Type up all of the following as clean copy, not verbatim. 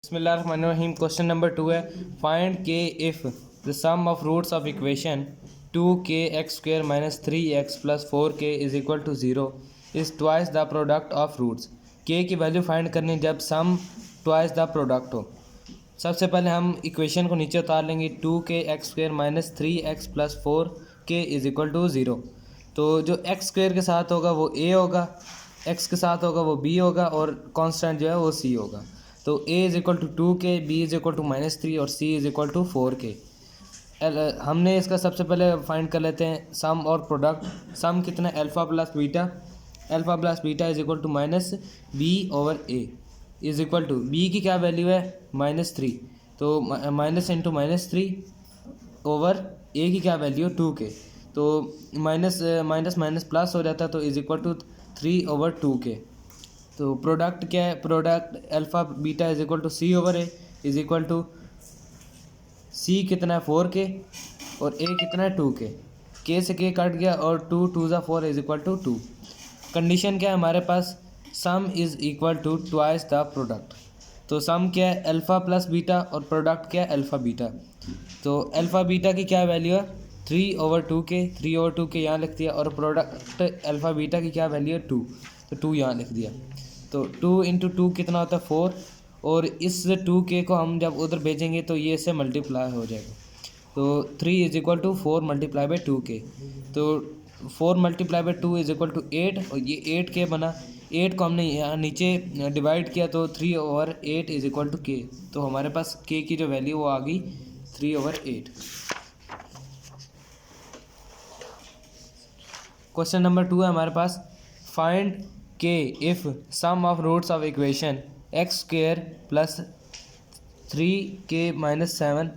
बिस्मिल्लाहिर्रहमानिर्रहीम। Question number 2 है, find K if the sum of roots of equation 2kx² - 3x + 4k = 0 is twice the product of roots. K की value find करनी जब सम twice the product हो। सबसे पहले हम इक्वेशन को नीचे उतार लेंगे। 2kx² - 3x + 4k = 0। तो जो x² के साथ होगा वो a होगा, x के साथ होगा वो b होगा और कांस्टेंट जो है वो c होगा। तो a = 2k, b = -3 और c = 4k। हमने इसका सबसे पहले फाइंड कर लेते हैं सम और प्रोडक्ट। सम कितना, alpha plus beta. Alpha plus beta = -b/a = b की क्या वैल्यू है, -3। तो माइनस इंटू -3 ओवर a की क्या वैल्यू, 2k। तो माइनस माइनस माइनस प्लस हो जाता है, तो = 3/2k। तो प्रोडक्ट क्या है, product alpha beta = c/a = c कितना है 4k और a कितना है 2k। k से k कट गया और 2 2 ज़ा 4 = 2। कंडीशन क्या है हमारे पास, sum is equal to twice the product. तो सम क्या है, अल्फ़ा प्लस बीटा और प्रोडक्ट क्या है, अल्फ़ा बीटा। तो अल्फ़ा बीटा की क्या वैल्यू है, 3/2k। 3/2k यहाँ लिख दिया और प्रोडक्ट अल्फ़ा बीटा की क्या वैल्यू है, 2। तो 2 यहाँ लिख दिया। तो 2 × 2 कितना होता है, 4। और इस 2k को हम जब उधर भेजेंगे तो ये इससे मल्टीप्लाई हो जाएगा। तो 3 = 4 × 2k। तो 4 × 2 = 8 और ये 8k बना। 8 को हमने यहाँ नीचे डिवाइड किया तो 3/8 = k। तो हमारे पास k की जो वैल्यू वो आ गई 3/8। क्वेश्चन नंबर 2 है हमारे पास, find K if sum of roots of equation x² + 3k - 7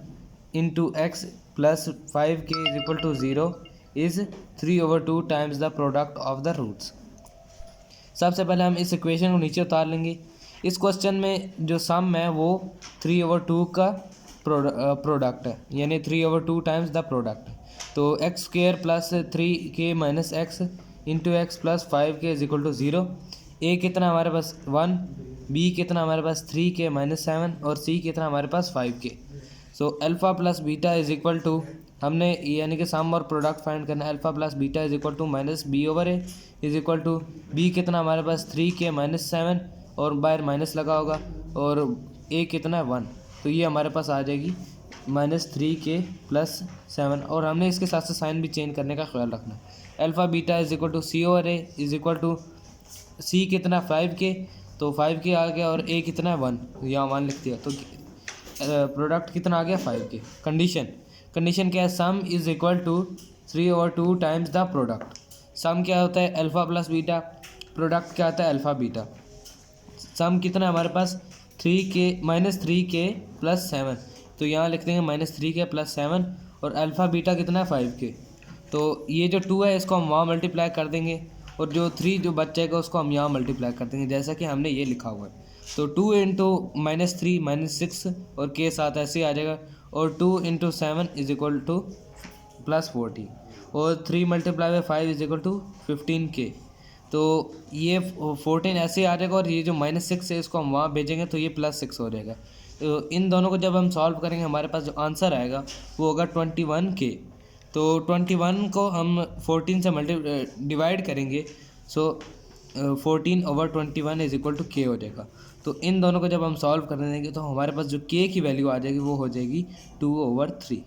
× x + 5k = 0 is 3/2 times the product of the roots. सबसे पहले हम इस इक्वेशन को नीचे उतार लेंगे। इस क्वेश्चन में जो सम है वो 3/2 का प्रोडक्ट है, यानी 3/2 टाइम्स द प्रोडक्ट। तो x² + 3k - x × x + 5k = 0। a कितना हमारे पास 1, b कितना हमारे पास 3k - 7 और c कितना हमारे पास 5k। सो अल्फ़ा प्लस बीटा = हमने यानी कि सम और प्रोडक्ट फाइंड करना है। Alpha plus beta = -b/a = b कितना हमारे पास 3k - 7 और बाहर माइनस लगा होगा और a कितना है 1। तो ये हमारे पास आ जाएगी -3k + 7 और हमने इसके साथ साथ साइन भी चेंज करने का ख्याल रखना है। अल्फ़ा बीटा = c/a = c कितना 5k, तो 5k आ गया और a कितना है 1, यहाँ 1 लिख दिया। तो प्रोडक्ट कितना आ गया 5k। कंडीशन क्या है, sum is equal to 3/2 times the product. Sum क्या होता है, अल्फ़ा प्लस बीटा। प्रोडक्ट क्या आता है, अल्फ़ा बीटा। सम कितना है हमारे पास 3k -3k + 7। तो यहाँ लिख देंगे -3k + 7 और अल्फ़ा बीटा कितना है 5k। तो ये जो 2 है इसको हम वहाँ मल्टीप्लाई कर देंगे और जो 3 जो बच जाएगा उसको हम यहाँ मल्टीप्लाई कर देंगे, जैसा कि हमने ये लिखा हुआ है। तो 2 × -3 -6 और k साथ ऐसे आ जाएगा और 2 × 7 = +40 और 3 × 5 = 15k। तो ये 14 ऐसे आ जाएगा और ये जो -6 है इसको हम वहाँ भेजेंगे तो ये +6 हो जाएगा। तो इन दोनों को जब हम सॉल्व करेंगे हमारे पास जो आंसर आएगा वो होगा 21k। तो 21 को हम 14 से डिवाइड करेंगे, सो 14/21 = k हो जाएगा। तो इन दोनों को जब हम सॉल्व कर देंगे तो हमारे पास जो k की वैल्यू आ जाएगी वो हो जाएगी 2/3।